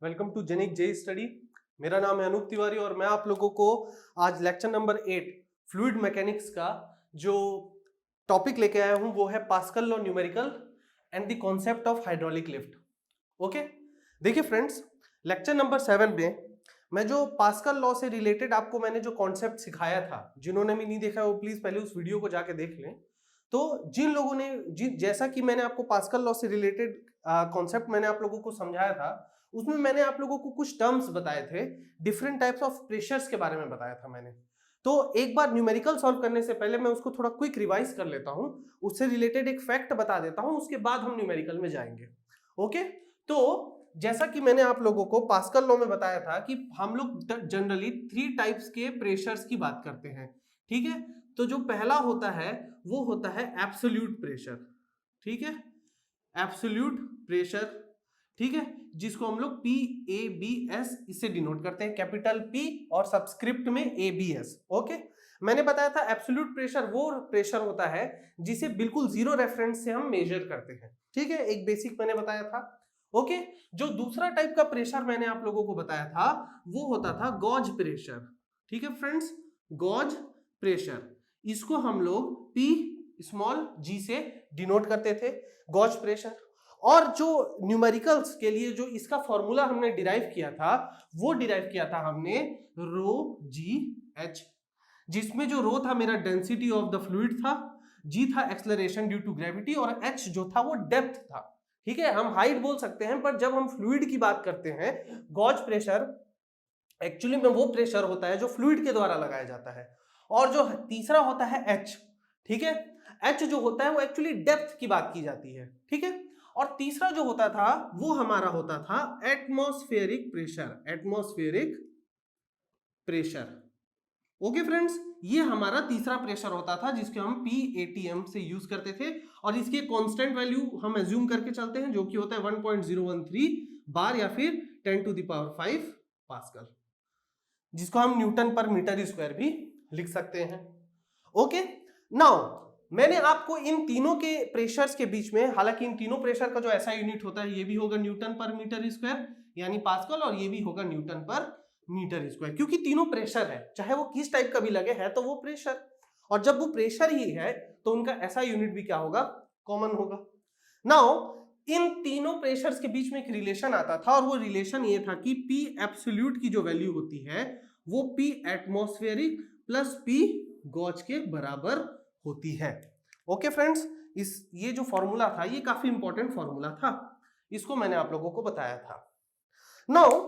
Welcome to Genic J study. मेरा नाम है अनूप तिवारी और मैं आप लोगों को आज लेक्चर नंबर 8 फ्लूइड मैकेनिक्स का जो टॉपिक लेके आया हूं वो है pascal law numerical and the concept of hydraulic lift. Okay, देखिए फ्रेंड्स, लेक्चर नंबर 7 में मैं जो पास्कल लॉ से रिलेटेड आपको मैंने जो कॉन्सेप्ट सिखाया था, जिन्होंने भी नहीं देखा वो प्लीज पहले उस वीडियो को जाके देख लें। तो जिन लोगों ने जैसा कि मैंने आपको पास्कल लॉ से रिलेटेड कॉन्सेप्ट मैंने आप लोगों को समझाया था, उसमें मैंने आप लोगों को कुछ टर्म्स बताए थे, डिफरेंट टाइप्स ऑफ प्रेशर्स के बारे में बताया था मैंने। तो एक बार न्यूमेरिकल सॉल्व करने से पहले मैं उसको थोड़ा क्विक रिवाइज कर लेता हूं, उससे रिलेटेड एक फैक्ट बता देता हूं, उसके बाद हम न्यूमेरिकल में जाएंगे। ओके, तो जैसा कि मैंने आप लोगों को पास्कल लॉ में बताया था कि हम लोग जनरली 3 टाइप्स के प्रेशर्स की बात करते हैं। ठीक है, तो जो पहला होता है वो होता है एब्सोल्यूट प्रेशर। ठीक है, एब्सोल्यूट प्रेशर, ठीक है, जिसको हम लोग PABS इससे डिनोट करते हैं, कैपिटल P और सबस्क्रिप्ट में ABS। ओके, मैंने बताया था एब्सोल्यूट प्रेशर वो प्रेशर होता है जिसे बिल्कुल जीरो रेफरेंस से हम मेजर करते हैं। ठीक है, एक बेसिक मैंने बताया था। ओके, जो दूसरा टाइप का प्रेशर मैंने आप लोगों को बताया था वो होता था गॉज प्रेशर। ठीक है फ्रेंड्स, गॉज प्रेशर, इसको हम लोग P स्मॉल g से डिनोट करते थे, गॉज प्रेशर। और जो न्यूमेरिकल्स के लिए जो इसका फॉर्मूला हमने डिराइव किया था वो डिराइव किया था हमने रो जी एच, जिसमें जो रो था मेरा डेंसिटी ऑफ द फ्लूइड था, जी था एक्सेलरेशन ड्यू टू ग्रेविटी और एच जो था वो डेप्थ था। ठीक है, हम हाइट बोल सकते हैं, पर जब हम फ्लूइड की बात करते हैं, गॉज प्रेशर एक्चुअली में वो प्रेशर होता है जो फ्लूइड के द्वारा लगाया जाता है। और जो तीसरा होता है एच, ठीक है, एच जो होता है वो एक्चुअली डेप्थ की बात की जाती है। ठीक है, और तीसरा जो होता था वो हमारा होता था atmospheric pressure, atmospheric pressure. Okay friends, ये हमारा तीसरा प्रेशर होता था जिसको हम PATM से यूज करते थे, और इसके कांस्टेंट वैल्यू हम एज्यूम करके चलते हैं जो कि होता है 1.013 बार या फिर 10 टू द पावर 5 पास्कल, जिसको हम न्यूटन पर मीटर स्क्वायर भी लिख सकते हैं। ओके, नाउ मैंने आपको इन तीनों के प्रेशर्स के बीच में, हालांकि इन तीनों प्रेशर का जो ऐसा यूनिट होता है ये भी होगा न्यूटन पर मीटर स्क्वायर यानी पास्कल, और ये भी होगा न्यूटन पर मीटर स्क्वायर, क्योंकि तीनों प्रेशर है, चाहे वो किस टाइप का भी लगे, है तो वो प्रेशर। और जब वो प्रेशर ही है तो उनका ऐसा यूनिट भी क्या होगा, कॉमन होगा। नाउ इन तीनों प्रेशर्स के बीच में एक रिलेशन आता था, और वो रिलेशन ये था कि P एब्सोल्यूट की जो वैल्यू होती है वो P atmospheric plus P gauge के बराबर होती है। ओके फ्रेंड्स, ये जो फॉर्मूला था ये काफी इंपॉर्टेंट फॉर्मूला था, इसको मैंने आप लोगों को बताया था। नाउ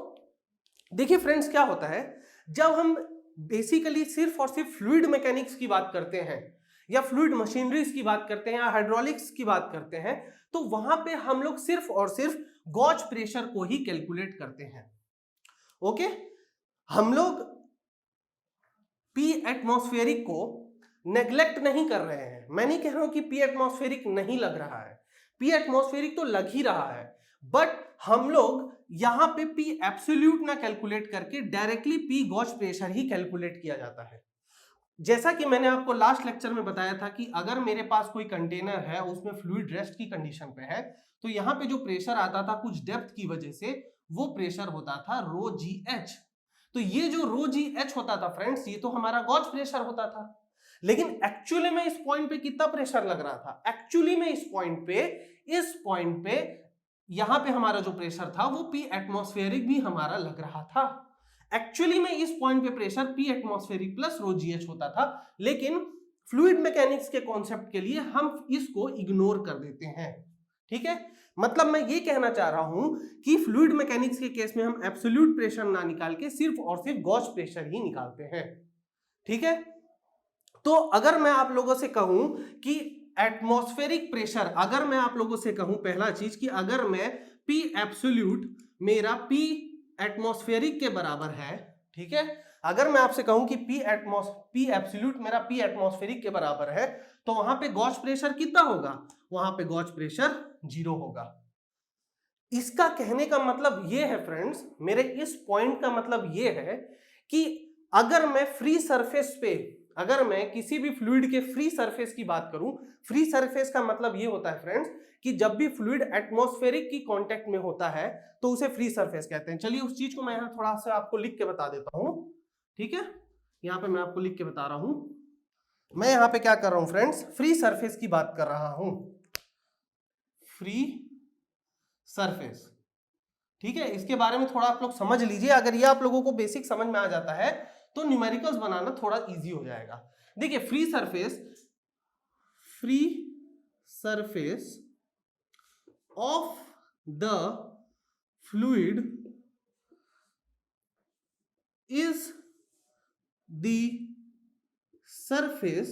देखिए फ्रेंड्स, क्या होता है जब हम बेसिकली सिर्फ और सिर्फ फ्लूइड मैकेनिक्स की बात करते हैं या फ्लूइड मशीनरीज की बात करते हैं या हाइड्रोलिक्स की बात करते हैं, तो वहां पे हम लोग सिर्फ और सिर्फ गॉज प्रेशर को ही कैलकुलेट करते हैं। ओके, हम लोग P एटमॉस्फेरिक को नेग्लेक्ट नहीं कर रहे हैं। मैं नहीं कह रहा हूं कि P एटमॉस्फेरिक नहीं लग रहा है, P एटमॉस्फेरिक तो लग ही रहा है, बट हम लोग यहां पे P एब्सोल्यूट ना कैलकुलेट करके डायरेक्टली P गॉज प्रेशर ही कैलकुलेट किया जाता है। जैसा कि मैंने आपको लास्ट लेक्चर में बताया था कि अगर मेरे पास कोई कंटेनर है, उसमें फ्लूइड रेस्ट की कंडीशन पे है, तो यहाँ पे जो प्रेशर आता था कुछ डेप्थ की वजह से, वो प्रेशर होता था रो जी एच। तो ये जो रो जी एच होता था फ्रेंड्स, ये तो हमारा गॉज प्रेशर होता था। लेकिन एक्चुअली में इस पॉइंट पे कितना प्रेशर लग रहा था, एक्चुअली में इस पॉइंट पे यहां पे हमारा जो प्रेशर था वो P एटमॉस्फेरिक भी हमारा लग रहा था। एक्चुअली में इस पॉइंट पे प्रेशर P एटमॉस्फेरिक प्लस रो जी एच होता था, लेकिन फ्लूइड मैकेनिक्स के कॉन्सेप्ट के लिए हम इसको इग्नोर कर देते हैं। ठीक है, मतलब मैं ये कहना चाह रहा हूं कि फ्लूइड मैकेनिक्स के केस में हम एब्सोल्यूट प्रेशर ना निकाल के सिर्फ और सिर्फ गॉज प्रेशर ही निकालते हैं। ठीक है, तो अगर मैं आप लोगों से कहूं कि एटमॉस्फेरिक प्रेशर, अगर मैं आप लोगों से कहूं पहला चीज कि अगर मैं P एब्सोल्यूट मेरा P एटमॉस्फेरिक के बराबर है, ठीक है, अगर मैं आपसे कहूं कि P एब्सोल्यूट मेरा P एटमॉस्फेरिक के बराबर है, तो वहां पे गॉज प्रेशर कितना होगा, वहां पे गॉज प्रेशर 0 होगा। इसका कहने का मतलब ये है फ्रेंड्स, मेरे इस पॉइंट का मतलब ये है कि अगर मैं फ्री सरफेस पे, अगर मैं किसी भी फ्लूइड के फ्री सरफेस की बात करूं, फ्री सरफेस का मतलब ये होता है फ्रेंड्स कि जब भी फ्लूइड एटमॉस्फेरिक की कांटेक्ट में होता है तो उसे फ्री सरफेस कहते हैं। चलिए उस चीज को मैं यहां थोड़ा सा आपको लिख के बता देता हूं, ठीक है। यहां पे मैं आपको लिख के बता रहा हूं, मैं यहां पे क्या कर रहा हूं फ्रेंड्स, फ्री सरफेस की बात कर रहा हूं, फ्री सरफेस, ठीक है। इसके बारे में थोड़ा आप लोग समझ लीजिए, अगर ये आप लोगों को बेसिक समझ में आ जाता है तो न्यूमेरिकल्स बनाना थोड़ा इजी हो जाएगा। देखिए free surface of the fluid is the surface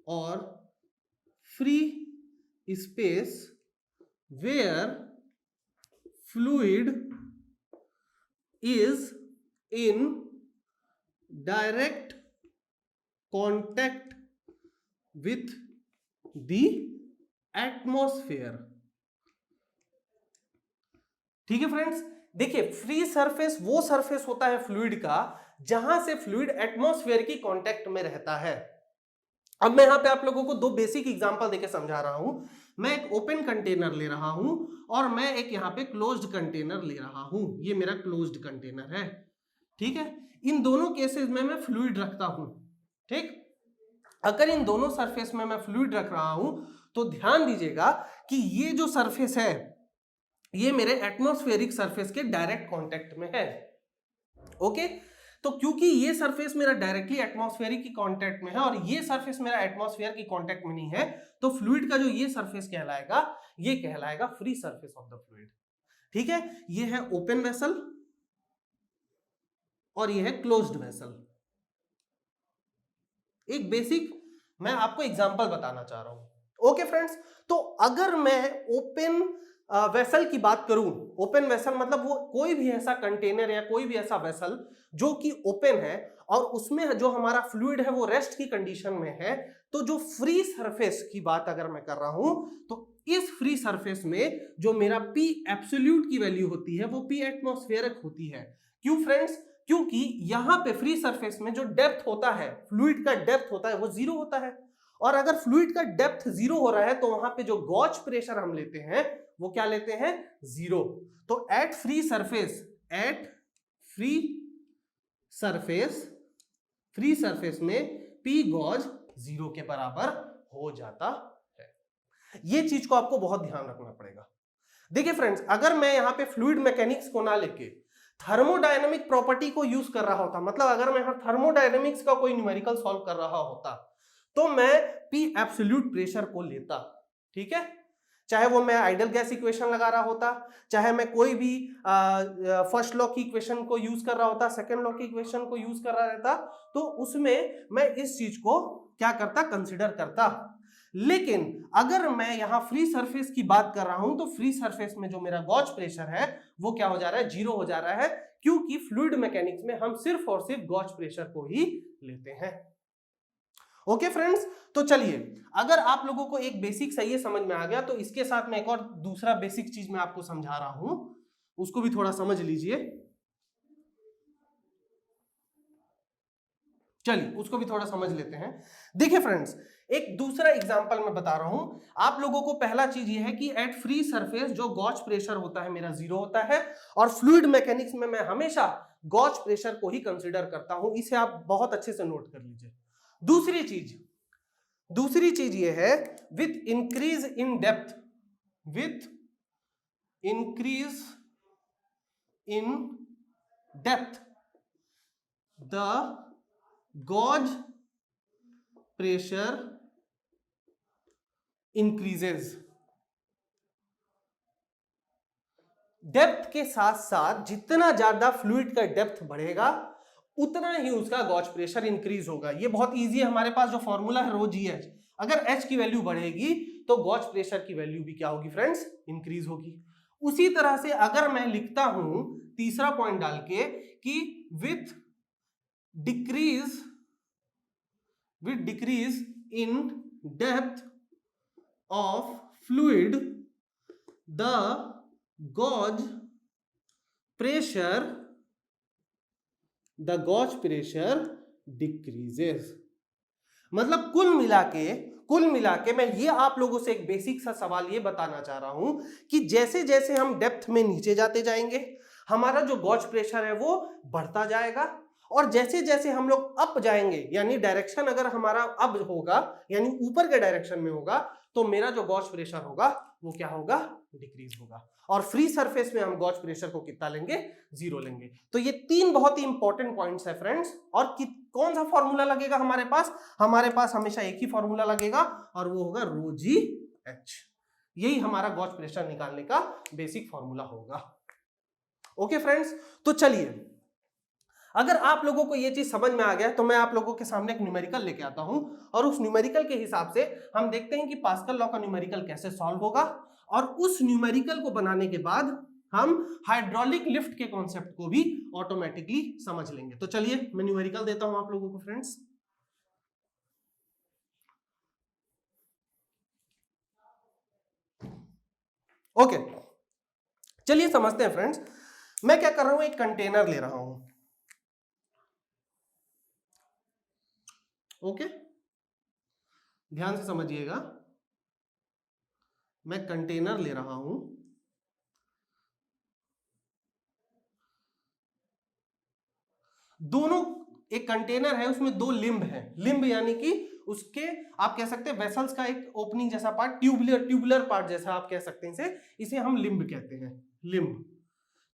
और free space where fluid is in direct contact with the atmosphere। ठीक है फ्रेंड्स, देखिए फ्री सरफेस वो सरफेस होता है फ्लूइड का जहां से फ्लूइड एटमॉस्फेयर की कांटेक्ट में रहता है। अब मैं यहां पे आप लोगों को दो बेसिक एग्जांपल देके समझा रहा हूं। मैं एक ओपन कंटेनर ले रहा हूं और मैं एक यहां पे क्लोज्ड कंटेनर ले रहा हूं, ये मेरा क्लोज्ड कंटेनर है, ठीक है। इन दोनों केसेस में मैं फ्लूइड रखता हूं, ठीक। अगर इन दोनों सरफेस में मैं फ्लूइड रख रहा हूं तो ध्यान दीजिएगा कि ये जो सरफेस है ये मेरे एटमॉस्फेरिक सरफेस के डायरेक्ट कांटेक्ट में है, ओके। तो क्योंकि ये सरफेस मेरा डायरेक्टली एटमॉस्फेयर की कांटेक्ट में है और ये सरफेस मेरा एटमॉस्फेयर की कांटेक्ट में नहीं है, तो फ्लूइड का जो ये सरफेस कहलाएगा, ये कहलाएगा free surface of the fluid, ठीक है। ये है ओपन वेसल और ये है क्लोज्ड वेसल। एक बेसिक मैं आपको एग्जांपल बताना चाह रहा हूं, ओके फ्रेंड्स। तो अगर मैं ओपन वेसल की बात करूं, ओपन वेसल मतलब वो कोई भी ऐसा कंटेनर या कोई भी ऐसा वेसल जो कि ओपन है और उसमें जो हमारा फ्लूइड है वो रेस्ट की कंडीशन में है, तो जो फ्री सरफेस की बात अगर मैं कर रहा हूं तो इस फ्री सरफेस में जो मेरा P एब्सोल्यूट की वैल्यू होती है वो P एटमॉस्फेरिक होती है। क्यों फ्रेंड्स? क्योंकि यहां पे फ्री सरफेस में जो डेप्थ होता है, फ्लूइड का डेप्थ होता है वो जीरो होता है, और अगर फ्लूइड का डेप्थ जीरो हो रहा है तो वहां पे जो गॉज प्रेशर हम लेते हैं वो क्या लेते हैं? जीरो। तो एट फ्री सरफेस में P गॉज जीरो के बराबर हो जाता है। ये चीज को आपको बहुत ध्यान रखना पड़ेगा। देखिए फ्रेंड्स, अगर मैं यहां पे फ्लूइड मैकेनिक्स को ना लेके थर्मोडायनेमिक प्रॉपर्टी को यूज कर रहा होता, मतलब अगर मैं थर्मोडायनेमिक्स का कोई न्यूमेरिकल सॉल्व कर रहा होता तो मैं P एब्सोल्यूट प्रेशर को लेता, ठीक है। चाहे वो मैं आइडियल गैस इक्वेशन लगा रहा होता, चाहे मैं कोई भी फर्स्ट लॉ की इक्वेशन को यूज कर रहा होता, सेकंड लॉ की इक्वेशन को यूज कर रहा रहता, तो उसमें मैं इस चीज को क्या करता? कंसिडर करता। लेकिन अगर मैं यहां फ्री सरफेस की बात कर रहा हूं तो फ्री सरफेस में जो मेरा गॉज प्रेशर है वो क्या हो जा रहा है? जीरो हो जा रहा है, क्योंकि फ्लूइड मैकेनिक्स में हम सिर्फ और सिर्फ गॉज प्रेशर को ही लेते हैं। ओके फ्रेंड्स, तो चलिए, अगर आप लोगों को एक बेसिक सही है समझ में आ गया तो इसके साथ मैं एक और दूसरा बेसिक चीज मैं आपको समझा रहा हूं, उसको भी थोड़ा समझ लीजिए। चलिए उसको भी थोड़ा समझ लेते हैं। देखिए फ्रेंड्स, एक दूसरा एग्जांपल मैं बता रहा हूं आप लोगों को। पहला चीज ये है कि एट फ्री सरफेस जो गॉज प्रेशर होता है मेरा जीरो होता है, और फ्लूइड मैकेनिक्स में मैं हमेशा गॉज प्रेशर को ही कंसीडर करता हूं। इसे आप बहुत अच्छे से नोट कर लीजिए। दूसरी चीज ये है, with increase in depth the gauge pressure increases. Depth के साथ साथ जितना ज्यादा फ्लूइड का डेप्थ बढ़ेगा उतना ही उसका गॉज प्रेशर इंक्रीज होगा। ये बहुत इजी है, हमारे पास जो फॉर्मूला है रो जी एच, अगर एच की वैल्यू बढ़ेगी तो गॉज प्रेशर की वैल्यू भी क्या होगी फ्रेंड्स? इंक्रीज होगी। उसी तरह से अगर मैं लिखता हूं तीसरा पॉइंट डाल के कि with decrease in depth of fluid the gauge pressure decreases. मतलब कुल मिला के मैं ये आप लोगों से एक बेसिक सा सवाल ये बताना चाह रहा हूं कि जैसे जैसे हम डेप्थ में नीचे जाते जाएंगे हमारा जो गॉज प्रेशर है वो बढ़ता जाएगा, और जैसे जैसे हम लोग अप जाएंगे यानी डायरेक्शन अगर हमारा अप होगा यानी ऊपर के डायरेक्शन में होगा तो मेरा जो गॉज प्रेशर होगा वो क्या होगा, डिक्रीज होगा। और फ्री सरफेस में हम गॉज प्रेशर को कितना लेंगे, 0 लेंगे। तो ये 3 बहुत ही इंपॉर्टेंट पॉइंट्स है फ्रेंड्स। और कौन सा फॉर्मूला लगेगा हमारे पास हमेशा एक ही फॉर्मूला लगेगा और वो होगा ρgh। यही हमारा गॉज प्रेशर निकालने का बेसिक फॉर्मूला होगा। ओके फ्रेंड्स, तो चलिए अगर आप लोगों को ये चीज समझ में आ गया तो मैं आप लोगों के सामने एक न्यूमेरिकल लेके आता हूं और उस न्यूमेरिकल के हिसाब से हम देखते हैं कि पास्कल लॉ का न्यूमेरिकल कैसे सॉल्व होगा, और उस न्यूमेरिकल को बनाने के बाद हम हाइड्रोलिक लिफ्ट के कॉन्सेप्ट को भी ऑटोमेटिकली समझ लेंगे। तो चलिए मैं न्यूमेरिकल देता हूं आप लोगों को फ्रेंड्स। ओके, चलिए समझते हैं फ्रेंड्स। मैं क्या कर रहा हूं, एक कंटेनर ले रहा हूं। ओके, ध्यान से समझिएगा, मैं कंटेनर ले रहा हूं। दोनों एक कंटेनर है, उसमें 2 लिम्ब है। लिम्ब यानी कि उसके आप कह सकते हैं वेसल्स का एक ओपनिंग जैसा पार्ट, ट्यूबुलर पार्ट जैसा आप कह सकते हैं इसे हम लिम्ब कहते हैं, लिम्ब।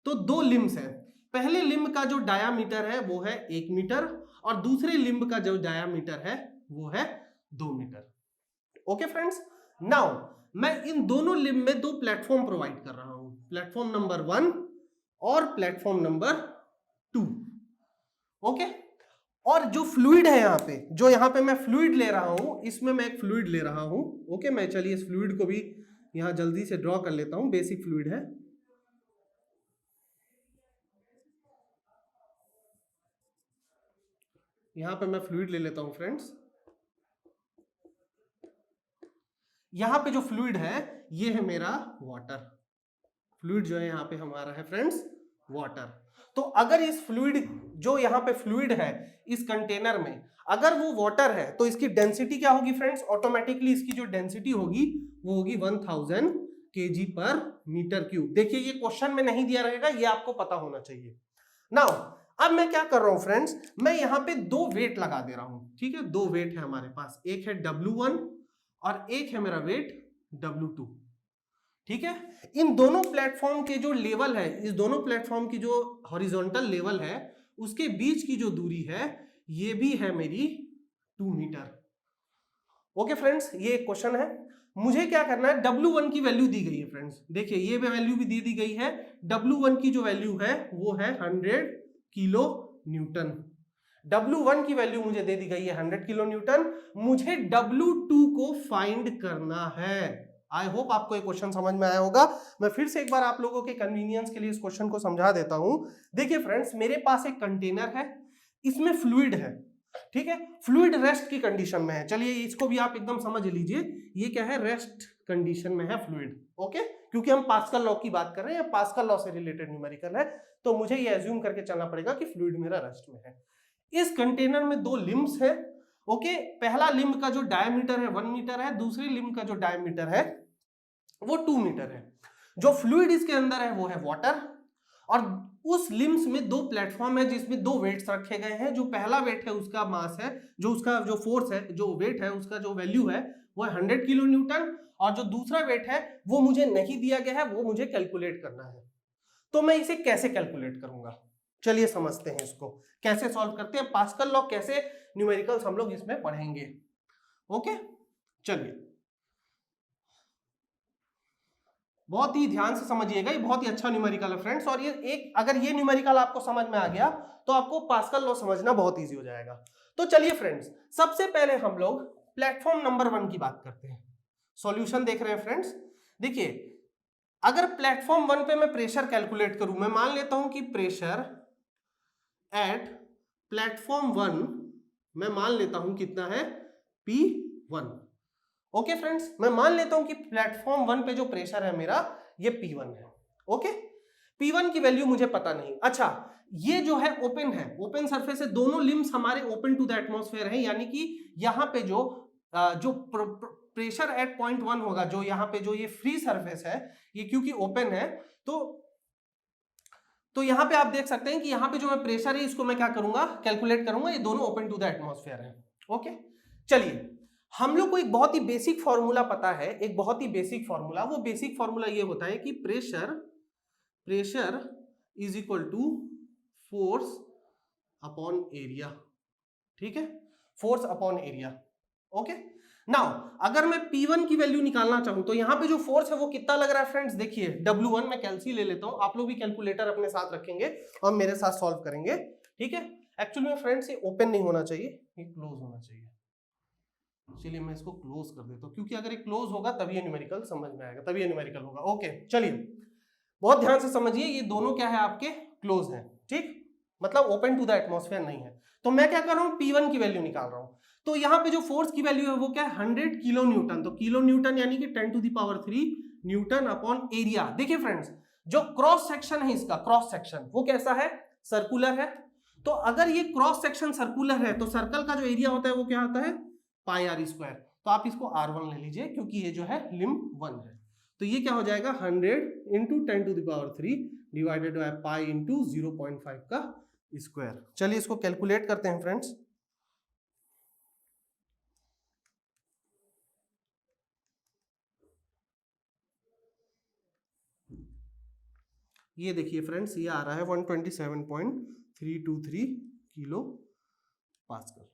तो 2 लिम्ब्स हैं। पहले लिम्ब का जो डायामीटर है वो है 1 मीटर और दूसरे लिम्ब का जो डायामीटर है वो है 2 मीटर। ओके फ्रेंड्स, नाउ मैं इन दोनों लिम्ब में 2 प्लेटफॉर्म प्रोवाइड कर रहा हूं, प्लेटफॉर्म नंबर 1 और प्लेटफॉर्म नंबर 2। ओके, और जो फ्लूइड है यहाँ पे मैं फ्लूइड ले रहा हूं, इसमें मैं एक फ्लूइड ले रहा हूं। ओके, मैं चलिए इस फ्लूइड को भी यहां जल्दी से ड्रॉ कर लेता हूं। बेसिक फ्लूइड है, यहां पे मैं फ्लूइड ले लेता हूं फ्रेंड्स। यहां पे जो फ्लूइड है ये है मेरा वाटर। फ्लूइड जो है यहाँ पे हमारा है फ्रेंड्स वाटर। तो अगर इस फ्लूइड जो यहाँ पे फ्लूइड है इस कंटेनर में अगर वो वाटर है तो इसकी डेंसिटी क्या होगी फ्रेंड्स, ऑटोमेटिकली इसकी जो डेंसिटी होगी वो होगी 1000 kg पर मीटर क्यूब। देखिए ये क्वेश्चन में नहीं दिया रहेगा, ये आपको पता होना चाहिए। नाउ अब मैं क्या कर रहा हूं फ्रेंड्स, मैं यहाँ पे 2 वेट लगा दे रहा हूं। ठीक है, 2 वेट है हमारे पास, एक है W1 और एक है मेरा वेट W2। ठीक है, इन दोनों प्लेटफॉर्म के जो लेवल है, इस दोनों प्लेटफॉर्म की जो हॉरिजॉन्टल लेवल है उसके बीच की जो दूरी है ये भी है मेरी 2 मीटर। ओके फ्रेंड्स, ये एक क्वेश्चन है। मुझे क्या करना है, W1 की वैल्यू दी गई है फ्रेंड्स। देखिए ये वैल्यू भी दे दी गई है। W1 की जो वैल्यू है वो है 100 किलो न्यूटन। W1 की वैल्यू मुझे दे दी गई है 100 किलो न्यूटन। मुझे W2 को फाइंड करना है। आई होप आपको ये क्वेश्चन समझ में आया होगा। मैं फिर से एक बार आप लोगों के कन्वीनियंस के लिए इस क्वेश्चन को समझा देता हूं। देखिए फ्रेंड्स, मेरे पास एक कंटेनर है, इसमें फ्लूइड है। ठीक है, फ्लूइड रेस्ट की कंडीशन में है। चलिए इसको भी आप एकदम समझ लीजिए, ये क्या है, रेस्ट कंडीशन में है फ्लूइड। ओके, क्योंकि हम पास्कल लॉ की बात कर रहे हैं, पास्कल लॉ से रिलेटेड न्यूमेरिकल है, तो मुझे ये एज्यूम करके चलना पड़ेगा कि फ्लूइड मेरा रेस्ट में है। इस कंटेनर में 2 लिम्ब्स है। ओके, पहला लिम्ब का जो डायमीटर है 1 मीटर है, दूसरे लिम्ब का जो डायमीटर है वो 2 मीटर है। जो फ्लूइड इसके अंदर है वो है वाटर, और उस लिम्ब्स में 2 प्लेटफॉर्म है जिसमें 2 वेट्स रखे गए हैं। जो पहला वेट है उसका मास है, जो उसका जो फोर्स है, जो वेट है उसका जो वैल्यू है वो है 100 किलो न्यूटन, और जो दूसरा वेट है वो मुझे नहीं दिया गया है, वो मुझे कैलकुलेट करना है। तो मैं इसे कैसे कैलकुलेट करूंगा, चलिए समझते हैं इसको कैसे सॉल्व करते हैं। पास्कल लॉ कैसे न्यूमेरिकल्स हम लोग इसमें पढ़ेंगे। ओके, चलिए बहुत ही ध्यान से समझिएगा, ये बहुत ही अच्छा न्यूमेरिकल है फ्रेंड्स। और ये एक अगर ये न्यूमेरिकल आपको समझ में आ गया तो आपको पास्कल लॉ समझना बहुत इजी हो जाएगा। तो चलिए फ्रेंड्स, सबसे पहले हम लोग प्लेटफॉर्म नंबर 1 की बात करते हैं। सॉल्यूशन देख रहे हैं फ्रेंड्स। देखिए अगर प्लेटफॉर्म 1 पे मैं प्रेशर कैलकुलेट करूं, मैं मान लेता हूं कि प्रेशर एट प्लेटफॉर्म 1 मैं मान लेता हूं कितना है, P1। ओके फ्रेंड्स, मैं मान लेता हूं कि प्लेटफॉर्म 1 पे जो प्रेशर है मेरा ये P1 है। ओके, P1 की वैल्यू मुझे पता नहीं। अच्छा, ये जो है ओपन सरफेस है, दोनों लिम्स हमारे ओपन टू द एटमॉस्फेयर है, यानी कि यहाँ पे जो प्रेशर एट पॉइंट 1 होगा, जो यहाँ पे जो ये फ्री सरफेस है, ये क्योंकि ओपन है, तो यहाँ पे आप देख सकते हैं कि यहाँ पे जो मैं प्रेशर है इसको मैं क्या करूंगा, कैलकुलेट करूंगा, ये दोनों ओपन टू द एटमॉस्फेयर है। ओके, चलिए हम लोग को एक बहुत ही बेसिक फॉर्मूला पता है, एक बहुत ही बेसिक फॉर्मूला, वो बेसिक फॉर्मूला ये होता है कि pressure is equal to force upon area. ठीक है, force upon area. Okay, now अगर मैं P1 की वैल्यू निकालना चाहूं तो यहां पे जो फोर्स है वो कितना लग रहा है फ्रेंड्स, देखिए W1, मैं कैलसी ले लेता हूं, आप लोग भी कैलकुलेटर अपने साथ रखेंगे और मेरे साथ सॉल्व करेंगे। ठीक है, एक्चुअली में फ्रेंड्स ये ओपन नहीं होना चाहिए, ये क्लोज होना चाहिए। चलिए मैं इसको क्लोज कर देता हूं, क्योंकि अगर ये क्लोज होगा तभी ये न्यूमेरिकल समझ में आएगा, तभी ये न्यूमेरिकल होगा। ओके, चलिए बहुत ध्यान से समझिए, ये दोनों क्या है आपके, क्लोज हैं। ठीक, मतलब ओपन टू द एटमॉस्फेयर नहीं है। तो मैं क्या कर रहा हूं, P1 की वैल्यू निकाल रहा हूं। तो यहाँ पे जो फोर्स की वैल्यू है वो क्या है, 100 किलो न्यूटन। तो किलो न्यूटन यानी कि 10 to the power 3 newton upon area. देखिए फ्रेंड्स, जो क्रॉस सेक्शन है इसका, क्रॉस सेक्शन वो कैसा है, सर्कुलर है। तो अगर ये क्रॉस सेक्शन सर्कुलर है तो सर्कल का जो एरिया होता है वो क्या होता है, पाई आर स्क्वायर। तो आप इसको R1 ले लीजिए, क्योंकि ये जो है लिम्ब 1 है। तो ये क्या हो जाएगा, 100 into 10 to the power 3 divided by pi into 0.5 का स्क्वायर। चलिए इसको कैलकुलेट करते हैं फ्रेंड्स। ये देखिए फ्रेंड्स, ये आ रहा है 127.323 किलो पास्कल।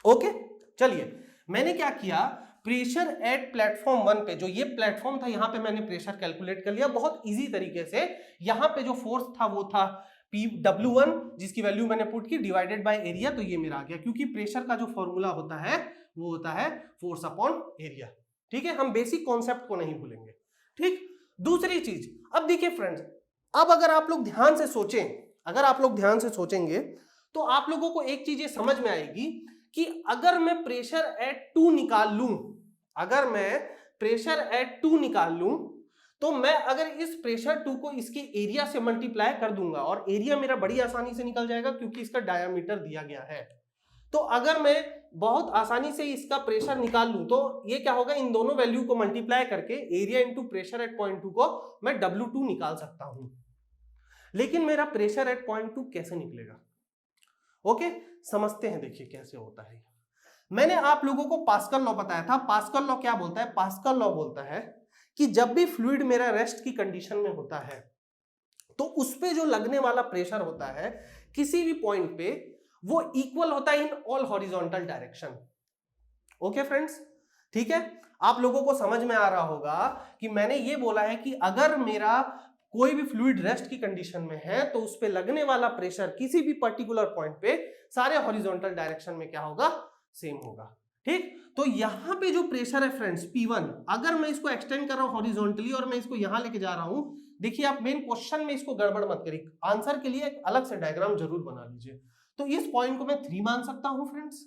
ओके, चलिए मैंने क्या किया, प्रेशर एट प्लेटफॉर्म 1 पे, जो ये प्लेटफॉर्म था, यहां पे मैंने प्रेशर कैलकुलेट कर लिया बहुत इजी तरीके से। यहां पे जो फोर्स था वो था W1, जिसकी वैल्यू मैंने पुट की, डिवाइडेड बाय एरिया। तो ये मेरा आ गया, क्योंकि प्रेशर का जो फॉर्मूला होता है वो होता है फोर्स अपॉन एरिया। ठीक है, हम बेसिक कॉन्सेप्ट को नहीं भूलेंगे। ठीक, दूसरी चीज, अब देखिए फ्रेंड्स, अब अगर आप लोग ध्यान से सोचेंगे तो आप लोगों को एक चीज ये समझ में आएगी कि अगर मैं प्रेशर एट 2 निकाल लूं, तो मैं अगर इस प्रेशर 2 को इसके एरिया से मल्टीप्लाई कर दूंगा, और एरिया मेरा बड़ी आसानी से निकल जाएगा क्योंकि इसका डायामीटर दिया गया है। तो अगर मैं बहुत आसानी से इसका प्रेशर निकाल लूं तो ये क्या होगा, इन दोनों वैल्यू को मल्टीप्लाई करके area into pressure at point 2 को मैं W2 निकाल सकता हूं। लेकिन मेरा प्रेशर एट पॉइंट 2 कैसे निकलेगा? ओके, समझते हैं, देखिए कैसे होता है। मैंने आप लोगों को पास्कल लॉ बताया था। पास्कल लॉ क्या बोलता है? पास्कल लॉ बोलता है कि जब भी फ्लूइड मेरा रेस्ट की कंडीशन में होता है तो उस पे जो लगने वाला प्रेशर होता है किसी भी पॉइंट पे, वो इक्वल होता है in all horizontal direction. Okay friends, ठीक है, आप लोगों को समझ में आ रहा होगा कि मैंने ये बोला है कि अगर मेरा कोई भी फ्लूइड रेस्ट की कंडीशन में है तो उस पे लगने वाला प्रेशर किसी भी पर्टिकुलर पॉइंट पे सारे हॉरिजॉन्टल डायरेक्शन में क्या होगा, सेम होगा। ठीक, तो यहां पे जो प्रेशर है फ्रेंड्स P1, अगर मैं इसको एक्सटेंड कर रहा हूं हॉरिजॉन्टली और मैं इसको यहां लेके जा रहा हूं, देखिए आप मेन क्वेश्चन में इसको गड़बड़ मत करिए, आंसर के लिए एक अलग से डायग्राम जरूर बना लीजिए। तो इस पॉइंट को मैं 3 मान सकता हूं फ्रेंड्स।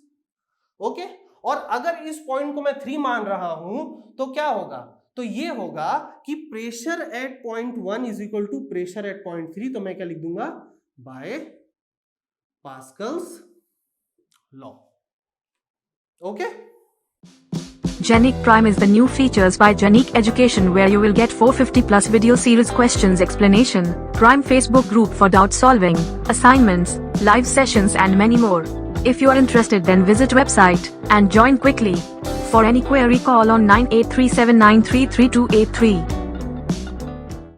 ओके, और अगर इस पॉइंट को मैं 3 मान रहा हूं तो क्या होगा, तो ये होगा कि pressure at point 1 is equal to pressure at point 3। तो मैं क्या लिख दूंगा, by Pascal's law. Okay, Genic Prime is the new features by Genic Education, where you will get 450 plus video series questions explanation, Prime Facebook group for doubt solving, assignments, live sessions and many more. If you are interested, then visit website and join quickly. For any query, call on 9837933283.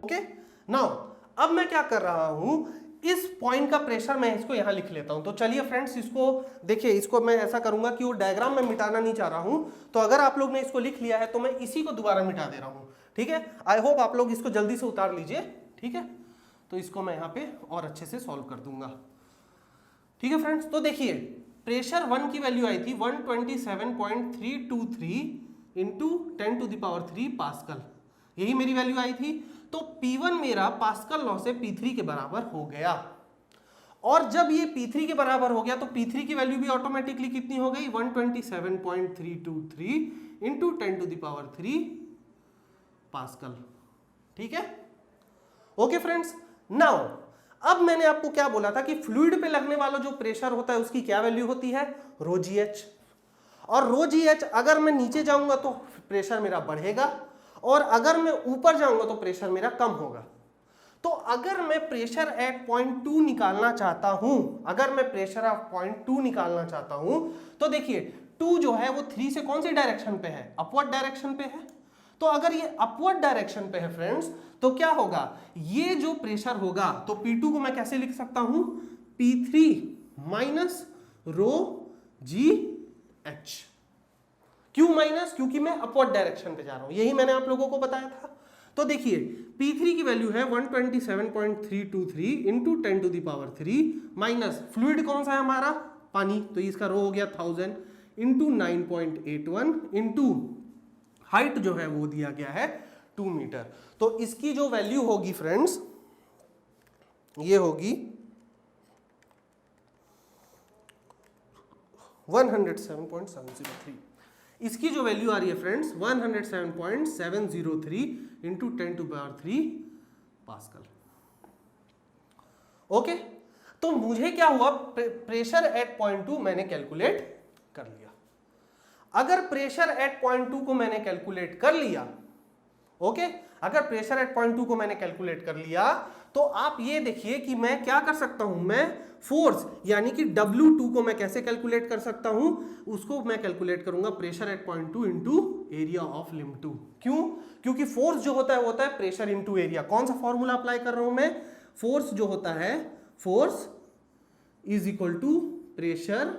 Okay, now अब मैं क्या कर रहा हूं, इस point का pressure मैं इसको यहां लिख लेता हूं। तो चलिए फ्रेंड्स, इसको देखिए, इसको मैं ऐसा करूंगा कि वो डायग्राम मैं मिटाना नहीं चाह रहा हूं। तो अगर आप लोग ने इसको लिख लिया है तो मैं इसी को दोबारा मिटा दे रहा हूं। ठीक है, आई होप आप लोग इसको जल्दी से उतार लीजिए। ठीक है, तो इसको मैं यहाँ पे और अच्छे से सॉल्व कर दूंगा। ठीक है फ्रेंड्स, तो देखिए प्रेशर 1 की वैल्यू आई थी 127.323 into 10 to the power 3 pascal, यही मेरी वैल्यू आई थी। तो P1 मेरा पास्कल लॉ से P3 के बराबर हो गया, और जब ये P3 के बराबर हो गया तो P3 की वैल्यू भी ऑटोमेटिकली कितनी हो गई, 127.323 into 10 to the power 3 pascal. ठीक है, ओके फ्रेंड्स, नाउ अब मैंने आपको क्या बोला था कि फ्लूइड पे लगने वाला जो प्रेशर होता है उसकी क्या वैल्यू होती है, रो जी एच। और रो जी एच अगर मैं नीचे जाऊंगा तो प्रेशर मेरा बढ़ेगा, और अगर मैं ऊपर जाऊंगा तो प्रेशर मेरा कम होगा। तो अगर मैं प्रेशर एट पॉइंट 2 निकालना चाहता हूं, अगर मैं प्रेशर ऑफ पॉइंट 2 निकालना चाहता हूं, तो देखिए 2 जो है वो 3 से कौन सी डायरेक्शन पे है, अपवर्ड डायरेक्शन पे है। तो अगर ये अपवर्ड डायरेक्शन पे है फ्रेंड्स, तो क्या होगा, ये जो प्रेशर होगा, तो P2 को मैं कैसे लिख सकता हूं, P3 माइनस रो जी एच। क्यों माइनस, क्योंकि मैं अपवर्ड डायरेक्शन पे जा रहा हूं, यही मैंने आप लोगों को बताया था। तो देखिए P3 की वैल्यू है 127.323 into 10 to the power 3 minus fluid कौन सा है हमारा, पानी, तो इसका रो हो गया 1000 इंटू 9.81 इंटू हाइट जो है वो दिया गया है 2 मीटर। तो इसकी जो वैल्यू होगी फ्रेंड्स, ये होगी 107.703। इसकी जो वैल्यू आ रही है friends 107.703 into 10 to power 3 pascal. Okay, तो मुझे क्या हुआ, प्रेशर एट पॉइंट 2 मैंने कैलकुलेट कर लिया। अगर प्रेशर एट पॉइंट 2 को मैंने कैलकुलेट कर लिया, ओके, अगर प्रेशर एट पॉइंट 2 को मैंने कैलकुलेट कर लिया, तो आप ये देखिए कि मैं क्या कर सकता हूं, मैं फोर्स यानी कि W2 को मैं कैसे कैलकुलेट कर सकता हूं, उसको मैं कैलकुलेट करूंगा pressure at point 2 into area of limb 2। क्यों, क्योंकि फोर्स जो होता है वो होता है प्रेशर इंटू एरिया। कौन सा फॉर्मूला अप्लाई कर रहा हूं मैं, फोर्स जो होता है, force is equal to pressure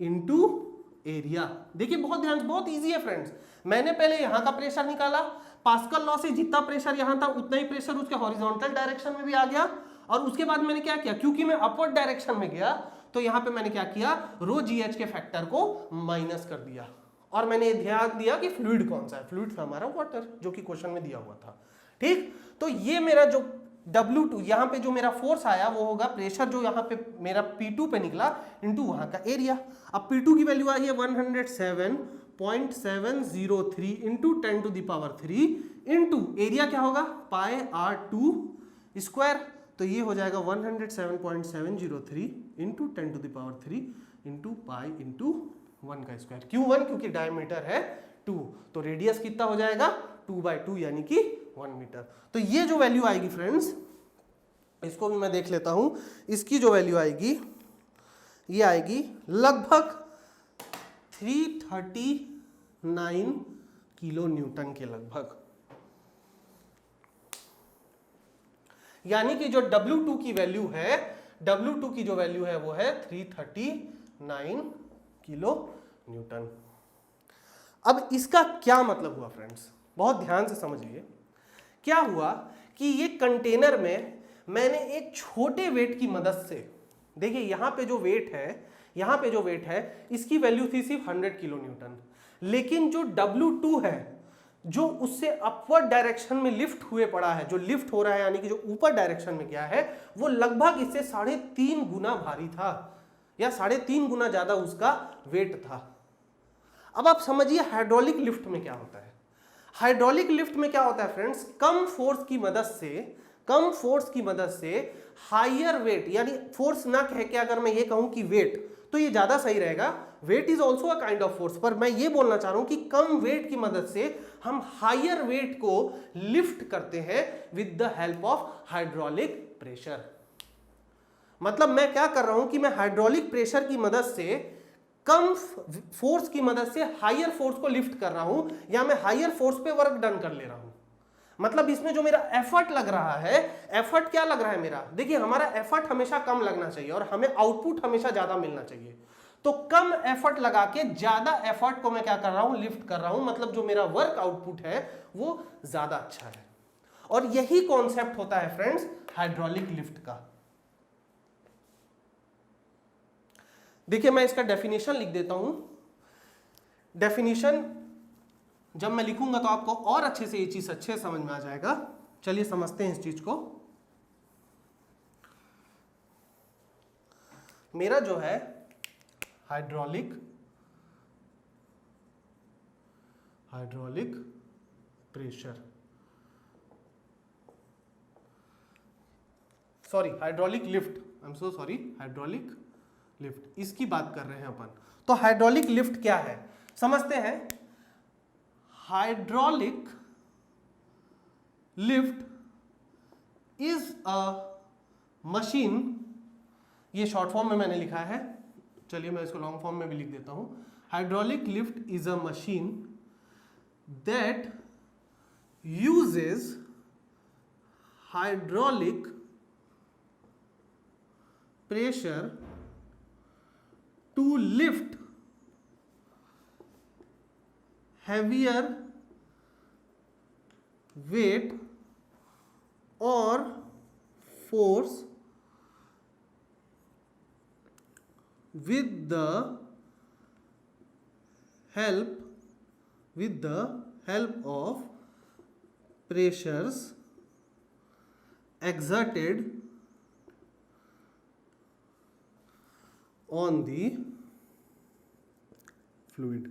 into area. देखिए बहुत ध्यान, बहुत इजी है फ्रेंड्स। मैंने पहले यहां का प्रेशर निकाला, पास्कल लॉ से जितना प्रेशर यहां था उतना ही प्रेशर उसके हॉरिजॉन्टल डायरेक्शन में भी आ गया, और उसके बाद मैंने क्या किया, क्योंकि मैं अपवर्ड डायरेक्शन में गया, तो यहां पे मैंने क्या किया, रो जी एच के फैक्टर को माइनस कर दिया, और मैंने ध्यान दिया कि फ्लूइड कौन सा है, फ्लूइड था हमारा वाटर, जो कि क्वेश्चन में दिया हुआ था। ठीक, तो ये मेरा जो W2 यहां पे जो मेरा फोर्स आया वो होगा प्रेशर जो यहां पे मेरा P2 पे निकला इंटू वहां का एरिया। अब P2 की वैल्यू आई है 107.703 into 10 to the power 3 into area क्या होगा, पाई R2 स्क्वायर, तो ये हो जाएगा 107.703 into 10 to the power 3 into pi into 1 का स्क्वायर। क्यों 1, क्योंकि डायमीटर है 2, तो रेडियस कितना हो जाएगा 2/2 यानी कि 1 मीटर। तो ये जो वैल्यू आएगी फ्रेंड्स, इसको भी मैं देख लेता हूं, इसकी जो वैल्यू आएगी ये आएगी लगभग 339 किलो न्यूटन के लगभग, यानी कि जो W2 की वैल्यू है, W2 की जो वैल्यू है वो है 339 किलो न्यूटन। अब इसका क्या मतलब हुआ फ्रेंड्स, बहुत ध्यान से समझिए। क्या हुआ कि ये कंटेनर में मैंने एक छोटे वेट की मदद से, देखिए यहां पे जो वेट है, यहां पे जो वेट है इसकी वैल्यू थी सिर्फ 100 किलो न्यूटन, लेकिन जो W2 है जो उससे अपवर्ड डायरेक्शन में लिफ्ट हुए पड़ा है, जो लिफ्ट हो रहा है यानी कि जो ऊपर डायरेक्शन में गया है, वो लगभग इससे 3.5 गुना भारी था, या 3.5 गुना ज्यादा उसका वेट था। अब आप समझिए हाइड्रोलिक लिफ्ट में क्या होता है। हाइड्रोलिक लिफ्ट में क्या होता है फ्रेंड्स, कम फोर्स की मदद से हायर वेट, यानी फोर्स ना कह के अगर मैं ये कहूं कि वेट, तो ये ज्यादा सही रहेगा, weight is also a kind of force, पर मैं ये बोलना चाह रहा हूं कि कम वेट की मदद से हम हायर वेट को लिफ्ट करते हैं with the help of hydraulic pressure. मतलब मैं क्या कर रहा हूं कि मैं हाइड्रोलिक प्रेशर की मदद से कम फोर्स की मदद से हायर फोर्स को लिफ्ट कर रहा हूं, या मैं हायर फोर्स पे वर्क डन कर ले रहा हूं। मतलब इसमें जो मेरा एफर्ट लग रहा है, एफर्ट क्या लग रहा है मेरा, देखिए हमारा एफर्ट हमेशा कम लगना चाहिए और हमें आउटपुट हमेशा ज्यादा मिलना चाहिए। तो कम एफर्ट लगा के ज्यादा एफर्ट को मैं क्या कर रहा हूं, लिफ्ट कर रहा हूं, मतलब जो मेरा वर्क आउटपुट है वो ज्यादा अच्छा है। और यही कॉन्सेप्ट होता है फ्रेंड्स हाइड्रोलिक लिफ्ट का। देखिए मैं इसका डेफिनेशन लिख देता हूं, डेफिनेशन जब मैं लिखूंगा तो आपको और अच्छे से ये चीज अच्छे समझ में आ जाएगा। चलिए समझते हैं इस चीज को। मेरा जो है hydraulic pressure, sorry hydraulic lift, I am so sorry, hydraulic lift, इसकी बात कर रहे हैं अपन। तो हाइड्रोलिक लिफ्ट क्या है समझते हैं। Hydraulic lift is a machine, ये शॉर्ट फॉर्म में मैंने लिखा है, चलिए मैं इसको लॉन्ग फॉर्म में भी लिख देता हूं। Hydraulic lift is a machine that uses hydraulic pressure to lift heavier weight or force with the help of pressures exerted on the fluid।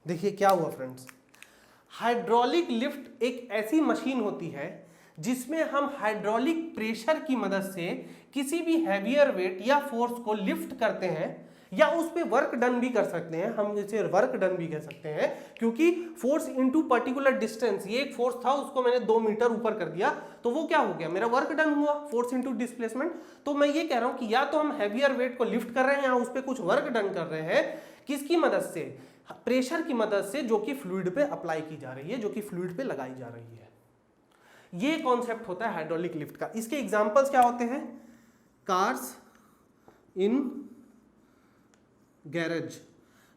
देखिए क्या हुआ फ्रेंड्स, हाइड्रोलिक लिफ्ट एक ऐसी मशीन होती है जिसमें हम हाइड्रोलिक प्रेशर की मदद से किसी भी हैवियर वेट या फोर्स को लिफ्ट करते हैं या उस पे वर्क डन भी कर सकते हैं, हम इसे वर्क डन भी कह सकते हैं, क्योंकि फोर्स इनटू पर्टिकुलर डिस्टेंस, ये एक फोर्स था उसको मैंने 2 मीटर ऊपर कर दिया तो वो क्या हो गया, मेरा वर्क डन हुआ, फोर्स इनटू डिस्प्लेसमेंट। तो मैं ये कह रहा हूं कि या तो हम हैवियर वेट को लिफ्ट कर रहे हैं या उस पे कुछ वर्क डन कर रहे हैं, किसकी मदद से, प्रेशर की मदद से, जो कि फ्लूइड पे अप्लाई की जा रही है, जो कि फ्लूइड पे लगाई जा रही है। ये कॉन्सेप्ट होता है हाइड्रोलिक लिफ्ट का। इसके एग्जांपल्स क्या होते हैं, कार्स इन गैरेज,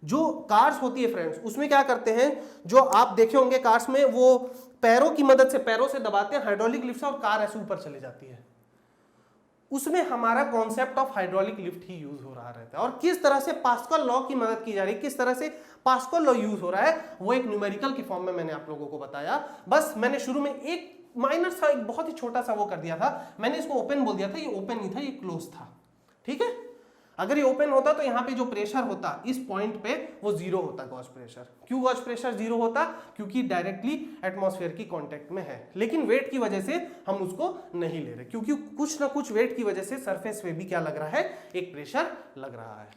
जो कार्स होती है फ्रेंड्स उसमें क्या करते हैं, जो आप देखे होंगे कार्स में वो पैरों की मदद से, पैरों से दबाते हैं हाइड्रोलिक लिफ्ट से और कार ऐसे ऊपर चले जाती है, उसमें हमारा concept of hydraulic lift he use हो रहा रहता है। और किस तरह से पास्कल लॉ की मदद की जा रही है, किस तरह से पास्कल लॉ यूज हो रहा है, वो एक न्यूमेरिकल की फॉर्म में मैंने आप लोगों को बताया। बस मैंने शुरू में एक माइनर सा, एक बहुत ही छोटा सा वो कर दिया था, मैंने इसको ओपन बोल दिया था, ये ओपन नहीं था, ये क्लोज था, ठीक है। अगर ये ओपन होता तो यहाँ पे जो प्रेशर होता इस पॉइंट पे वो जीरो होता, गॉज प्रेशर। क्यों गॉज प्रेशर जीरो होता, क्योंकि डायरेक्टली एटमॉस्फेयर की कांटेक्ट में है, लेकिन वेट की वजह से हम उसको नहीं ले रहे, क्योंकि कुछ ना कुछ वेट की वजह से सरफेस पे भी क्या लग रहा है, एक प्रेशर लग रहा है।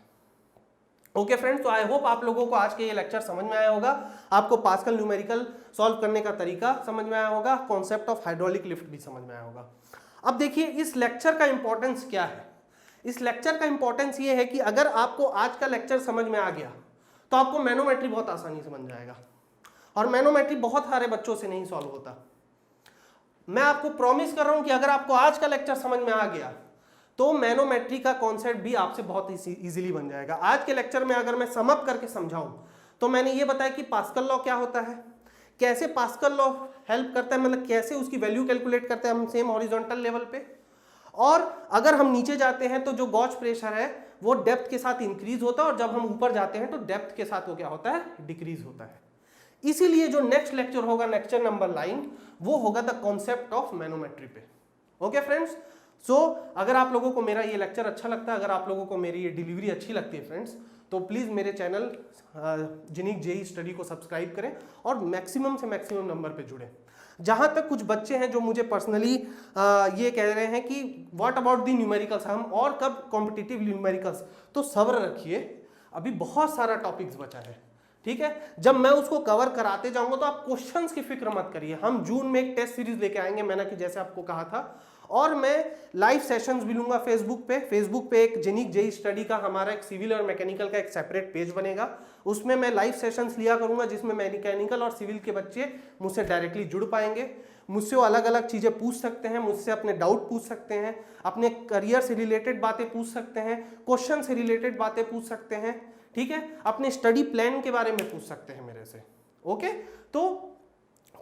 ओके फ्रेंड्स, तो आई होप आप लोगों को आज के ये लेक्चर समझ में आया होगा, आपको पास्कल न्यूमेरिकल सॉल्व करने का तरीका समझ में आया होगा, कॉन्सेप्ट ऑफ हाइड्रोलिक लिफ्ट भी समझ में आया होगा। अब देखिए इस लेक्चर का इंपॉर्टेंस क्या है। इस लेक्चर का इंपॉर्टेंस ये है कि अगर आपको आज का लेक्चर समझ में आ गया तो आपको मैनोमेट्री बहुत आसानी से बन जाएगा, और मैनोमेट्री बहुत सारे बच्चों से नहीं सॉल्व होता। मैं आपको प्रॉमिस कर रहा हूं कि अगर आपको आज का लेक्चर समझ में आ गया तो मैनोमेट्री का कॉन्सेप्ट भी आपसे बहुत इजीली बन जाएगा। आज के लेक्चर में अगर मैं सम अप करके समझाऊं तो मैंने ये बताया कि पास्कल लॉ क्या होता है, कैसे पास्कल लॉ हेल्प करता है, मतलब कैसे उसकी वैल्यू कैलकुलेट करते हैं हम सेम हॉरिजॉन्टल लेवल पे, और अगर हम नीचे जाते हैं तो जो गॉज प्रेशर है वो डेप्थ के साथ इंक्रीज होता है, और जब हम ऊपर जाते हैं तो डेप्थ के साथ वो क्या होता है, डिक्रीज होता है। इसीलिए जो नेक्स्ट लेक्चर होगा, लेक्चर नंबर 9, वो होगा द कॉन्सेप्ट ऑफ मैनोमेट्री पे। ओके फ्रेंड्स, सो अगर आप लोगों को मेरा ये लेक्चर अच्छा लगता है, अगर आप लोगों को मेरी ये डिलीवरी अच्छी लगती है फ्रेंड्स, तो प्लीज़ मेरे चैनल जेनिक जेई स्टडी को सब्सक्राइब करें और मैक्सिमम से मैक्सिमम नंबर पे जुड़ें। जहाँ तक कुछ बच्चे हैं जो मुझे पर्सनली ये कह रहे हैं कि व्हाट अबाउट दी न्यूमेरिकल्स, हम और कब कॉम्पिटिटिव न्यूमेरिकल्स, तो सब्र रखिए, अभी बहुत सारा टॉपिक्स बचा है, ठीक है। जब मैं उसको कवर कराते जाऊंगा तो आप क्वेश्चंस की फिक्र मत करिए। हम जून में एक टेस्ट सीरीज लेके आएंगे, मैंने कि जैसे आपको कहा था, और मैं लाइव सेशंस भी लूंगा फेसबुक पे एक जेनिक जेई स्टडी का हमारा एक सिविल और मैकेनिकल का एक सेपरेट पेज बनेगा, उसमें मैं लाइव सेशंस लिया करूंगा, जिसमें मैकेनिकल और सिविल के बच्चे मुझसे डायरेक्टली जुड़ पाएंगे, मुझसे वो अलग अलग चीज़ें पूछ सकते हैं, मुझसे अपने डाउट पूछ सकते हैं, अपने करियर से रिलेटेड बातें पूछ सकते हैं, क्वेश्चन से रिलेटेड बातें पूछ सकते हैं, ठीक है, अपने स्टडी प्लान के बारे में पूछ सकते हैं मेरे से। ओके, तो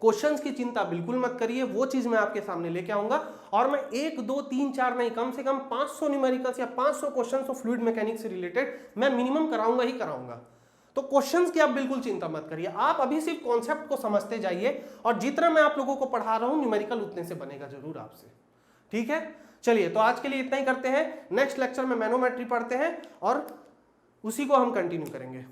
क्वेश्चंस की चिंता बिल्कुल मत करिए, वो चीज मैं आपके सामने लेके आऊंगा, और मैं 1 2 3 4 नहीं, कम से कम 500 न्यूमेरिकल्स या 500 क्वेश्चंस ऑफ फ्लूइड मैकेनिक्स से रिलेटेड मैं मिनिमम कराऊंगा ही कराऊंगा। तो क्वेश्चंस की आप बिल्कुल चिंता मत करिए, आप अभी सिर्फ कॉन्सेप्ट को समझते जाइए, और जितना मैं आप लोगों को पढ़ा रहा हूं न्यूमेरिकल उतने से बनेगा जरूर आपसे, ठीक है। चलिए, तो आज के लिए इतना ही करते हैं, नेक्स्ट लेक्चर में मैनोमेट्री पढ़ते हैं और उसी को हम कंटिन्यू करेंगे।